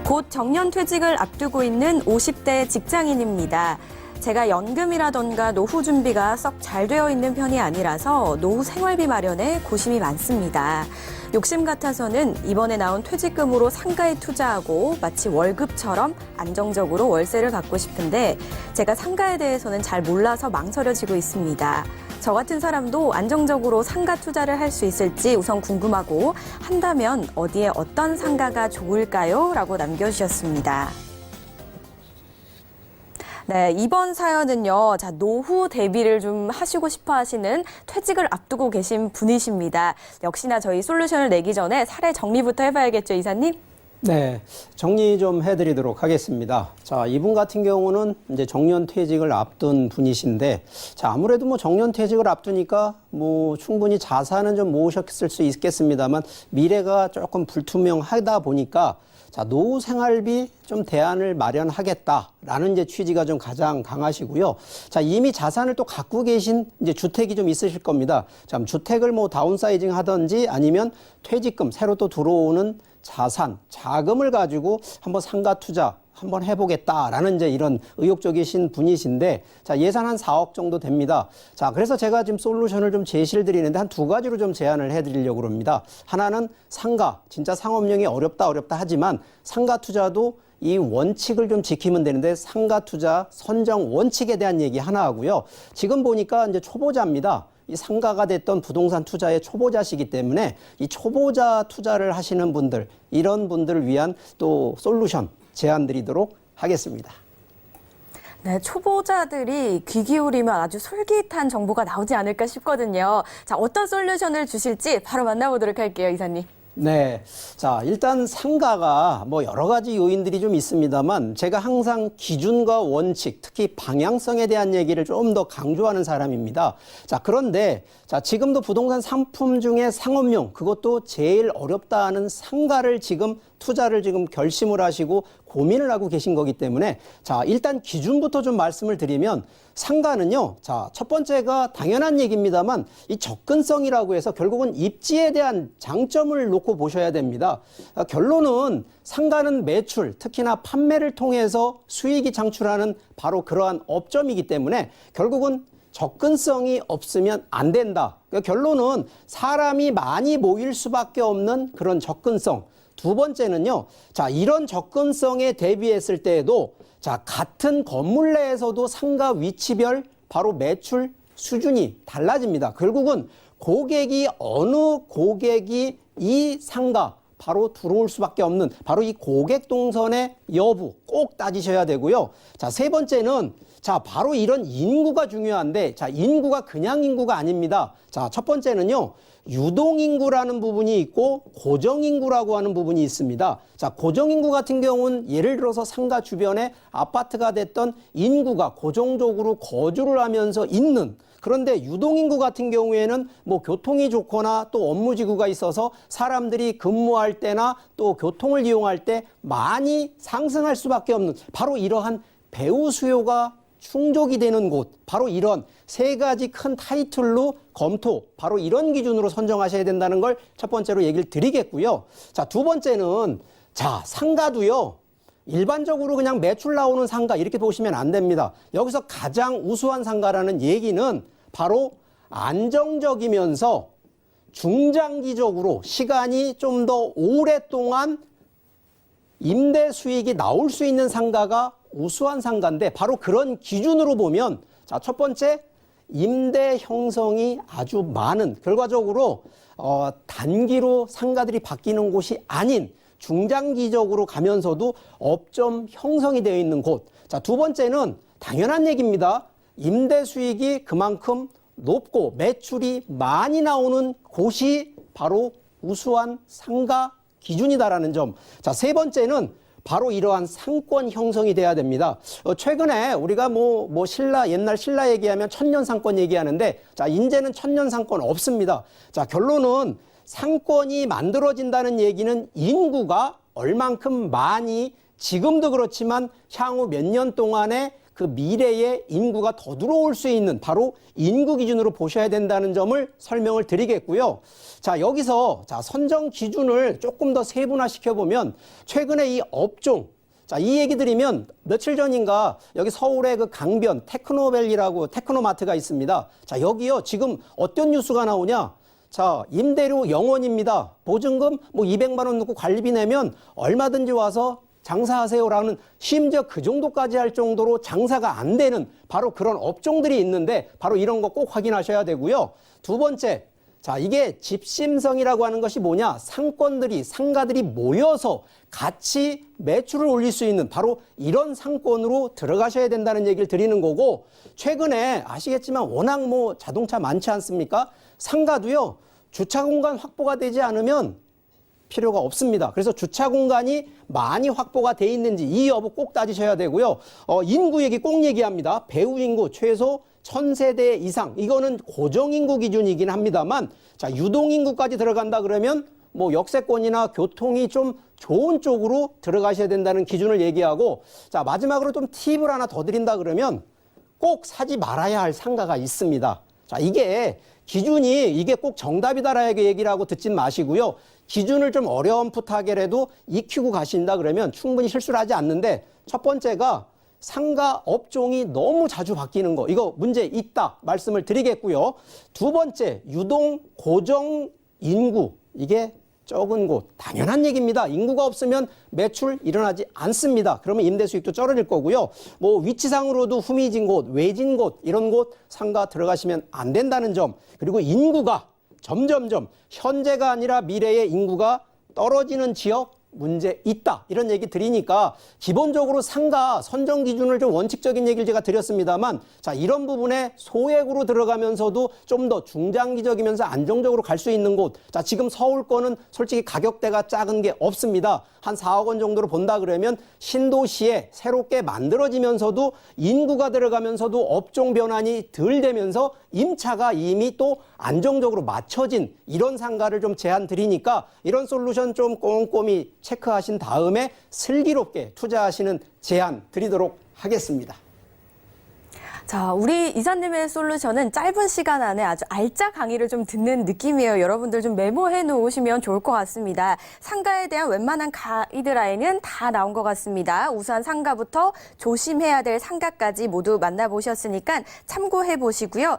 곧 정년퇴직을 앞두고 있는 50대 직장인입니다. 제가 연금이라던가 노후 준비가 썩 잘 되어 있는 편이 아니라서 노후 생활비 마련에 고심이 많습니다. 욕심 같아서는 이번에 나온 퇴직금으로 상가에 투자하고 마치 월급처럼 안정적으로 월세를 받고 싶은데 제가 상가에 대해서는 잘 몰라서 망설여지고 있습니다. 저 같은 사람도 안정적으로 상가 투자를 할 수 있을지 우선 궁금하고 한다면 어디에 어떤 상가가 좋을까요? 라고 남겨주셨습니다. 네, 이번 사연은요, 노후 대비를 좀 하시고 싶어 하시는 퇴직을 앞두고 계신 분이십니다. 역시나 저희 솔루션을 내기 전에 사례 정리부터 해봐야겠죠, 이사님? 네, 정리 좀 해드리도록 하겠습니다. 자, 이분 같은 경우는 이제 정년퇴직을 앞둔 분이신데, 자, 아무래도 뭐 정년퇴직을 앞두니까 뭐 충분히 자산은 좀 모으셨을 수 있겠습니다만 미래가 조금 불투명하다 보니까 자, 노후 생활비 좀 대안을 마련하겠다라는 이제 취지가 좀 가장 강하시고요. 자, 이미 자산을 또 갖고 계신 이제 주택이 좀 있으실 겁니다. 자, 주택을 뭐 다운사이징 하든지 아니면 퇴직금, 새로 또 들어오는 자산, 자금을 가지고 한번 상가 투자 한번 해보겠다라는 이제 이런 의욕적이신 분이신데, 자, 예산 한 4억 정도 됩니다. 자, 그래서 제가 지금 솔루션을 좀 제시를 드리는데 한 두 가지로 좀 제안을 해드리려고 합니다. 하나는 상가, 진짜 상업용이 어렵다 하지만 상가 투자도 이 원칙을 좀 지키면 되는데 상가 투자 선정 원칙에 대한 얘기 하나 하고요. 지금 보니까 이제 초보자입니다. 이 상가가 됐던 부동산 투자의 초보자시기 때문에 이 초보자 투자를 하시는 분들, 이런 분들을 위한 또 솔루션 제안 드리도록 하겠습니다. 네, 초보자들이 귀 기울이면 아주 솔깃한 정보가 나오지 않을까 싶거든요. 자, 어떤 솔루션을 주실지 바로 만나보도록 할게요, 이사님. 네. 자, 일단 상가가 뭐 여러 가지 요인들이 좀 있습니다만 제가 항상 기준과 원칙, 특히 방향성에 대한 얘기를 좀 더 강조하는 사람입니다. 자, 그런데 자, 지금도 부동산 상품 중에 상업용, 그것도 제일 어렵다 하는 상가를 지금 투자를 지금 결심을 하시고 고민을 하고 계신 거기 때문에 자, 일단 기준부터 좀 말씀을 드리면 상가는요, 자, 첫 번째가 당연한 얘기입니다만 이 접근성이라고 해서 결국은 입지에 대한 장점을 놓고 보셔야 됩니다. 결론은 상가는 매출, 특히나 판매를 통해서 수익이 창출하는 바로 그러한 업점이기 때문에 결국은 접근성이 없으면 안 된다. 그러니까 결론은 사람이 많이 모일 수밖에 없는 그런 접근성. 두 번째는요, 자, 이런 접근성에 대비했을 때에도 자, 같은 건물 내에서도 상가 위치별 바로 매출 수준이 달라집니다. 결국은 고객이 어느 고객이 이 상가 바로 들어올 수밖에 없는 바로 이 고객 동선의 여부 꼭 따지셔야 되고요. 자, 세 번째는 자, 바로 이런 인구가 중요한데 자, 인구가 그냥 인구가 아닙니다. 자, 첫 번째는요. 유동인구라는 부분이 있고 고정인구라고 하는 부분이 있습니다. 자, 고정인구 같은 경우는 예를 들어서 상가 주변에 아파트가 됐던 인구가 고정적으로 거주를 하면서 있는, 그런데 유동인구 같은 경우에는 뭐 교통이 좋거나 또 업무지구가 있어서 사람들이 근무할 때나 또 교통을 이용할 때 많이 상승할 수밖에 없는 바로 이러한 배우 수요가 충족이 되는 곳, 바로 이런 세 가지 큰 타이틀로 검토, 바로 이런 기준으로 선정하셔야 된다는 걸 첫 번째로 얘기를 드리겠고요. 자, 두 번째는 자, 상가도요. 일반적으로 그냥 매출 나오는 상가 이렇게 보시면 안 됩니다. 여기서 가장 우수한 상가라는 얘기는 바로 안정적이면서 중장기적으로 시간이 좀 더 오랫동안 임대 수익이 나올 수 있는 상가가 우수한 상가인데 바로 그런 기준으로 보면 자, 첫 번째 임대 형성이 아주 많은, 결과적으로 단기로 상가들이 바뀌는 곳이 아닌 중장기적으로 가면서도 업점 형성이 되어 있는 곳. 자, 두 번째는 당연한 얘기입니다. 임대 수익이 그만큼 높고 매출이 많이 나오는 곳이 바로 우수한 상가 기준이다라는 점. 자, 세 번째는 바로 이러한 상권 형성이 돼야 됩니다. 최근에 우리가 옛날 신라 얘기하면 천년 상권 얘기하는데 자, 이제는 천년 상권 없습니다. 자, 결론은 상권이 만들어진다는 얘기는 인구가 얼만큼 많이 지금도 그렇지만 향후 몇 년 동안에 그 미래에 인구가 더 들어올 수 있는 바로 인구 기준으로 보셔야 된다는 점을 설명을 드리겠고요. 자, 여기서 선정 기준을 조금 더 세분화시켜 보면 최근에 이 업종, 자, 이 얘기 드리면 며칠 전인가 여기 서울의 그 강변 테크노밸리라고 테크노마트가 있습니다. 자, 여기요. 지금 어떤 뉴스가 나오냐? 자, 임대료 0원입니다. 보증금 뭐 200만 원 넣고 관리비 내면 얼마든지 와서 장사하세요라는, 심지어 그 정도까지 할 정도로 장사가 안 되는 바로 그런 업종들이 있는데 바로 이런 거 꼭 확인하셔야 되고요. 두 번째, 자, 이게 집심성이라고 하는 것이 뭐냐? 상가들이 모여서 같이 매출을 올릴 수 있는 바로 이런 상권으로 들어가셔야 된다는 얘기를 드리는 거고, 최근에 아시겠지만 워낙 뭐 자동차 많지 않습니까? 상가도요, 주차 공간 확보가 되지 않으면 필요가 없습니다. 그래서 주차 공간이 많이 확보가 돼 있는지 이 여부 꼭 따지셔야 되고요. 인구 얘기 꼭 얘기합니다. 배후 인구 최소 1000세대 이상, 이거는 고정인구 기준이긴 합니다만, 자, 유동인구까지 들어간다 그러면 뭐 역세권이나 교통이 좀 좋은 쪽으로 들어가셔야 된다는 기준을 얘기하고, 자, 마지막으로 좀 팁을 하나 더 드린다 그러면 꼭 사지 말아야 할 상가가 있습니다. 자, 이게 기준이 이게 꼭 정답이다라고 얘기를 하고 듣진 마시고요. 기준을 좀 어려움풋하게라도 익히고 가신다 그러면 충분히 실수를 하지 않는데, 첫 번째가 상가 업종이 너무 자주 바뀌는 거, 이거 문제 있다 말씀을 드리겠고요. 두 번째, 유동 고정 인구, 이게 적은 곳, 당연한 얘기입니다. 인구가 없으면 매출 일어나지 않습니다. 그러면 임대 수익도 떨어질 거고요. 뭐 위치상으로도 후미진 곳, 외진 곳, 이런 곳 상가 들어가시면 안 된다는 점, 그리고 인구가 점점점 현재가 아니라 미래의 인구가 떨어지는 지역 문제 있다, 이런 얘기 드리니까 기본적으로 상가 선정 기준을 좀 원칙적인 얘기를 제가 드렸습니다만, 자, 이런 부분에 소액으로 들어가면서도 좀 더 중장기적이면서 안정적으로 갈 수 있는 곳, 자, 지금 서울 거는 솔직히 가격대가 작은 게 없습니다. 한 4억 원 정도로 본다 그러면 신도시에 새롭게 만들어지면서도 인구가 들어가면서도 업종 변환이 덜 되면서 임차가 이미 또 안정적으로 맞춰진 이런 상가를 좀 제안 드리니까 이런 솔루션 좀 꼼꼼히 체크하신 다음에 슬기롭게 투자하시는 제안 드리도록 하겠습니다. 자, 우리 이사님의 솔루션은 짧은 시간 안에 아주 알짜 강의를 좀 듣는 느낌이에요. 여러분들 좀 메모해 놓으시면 좋을 것 같습니다. 상가에 대한 웬만한 가이드라인은 다 나온 것 같습니다. 우선 상가부터 조심해야 될 상가까지 모두 만나보셨으니까 참고해 보시고요.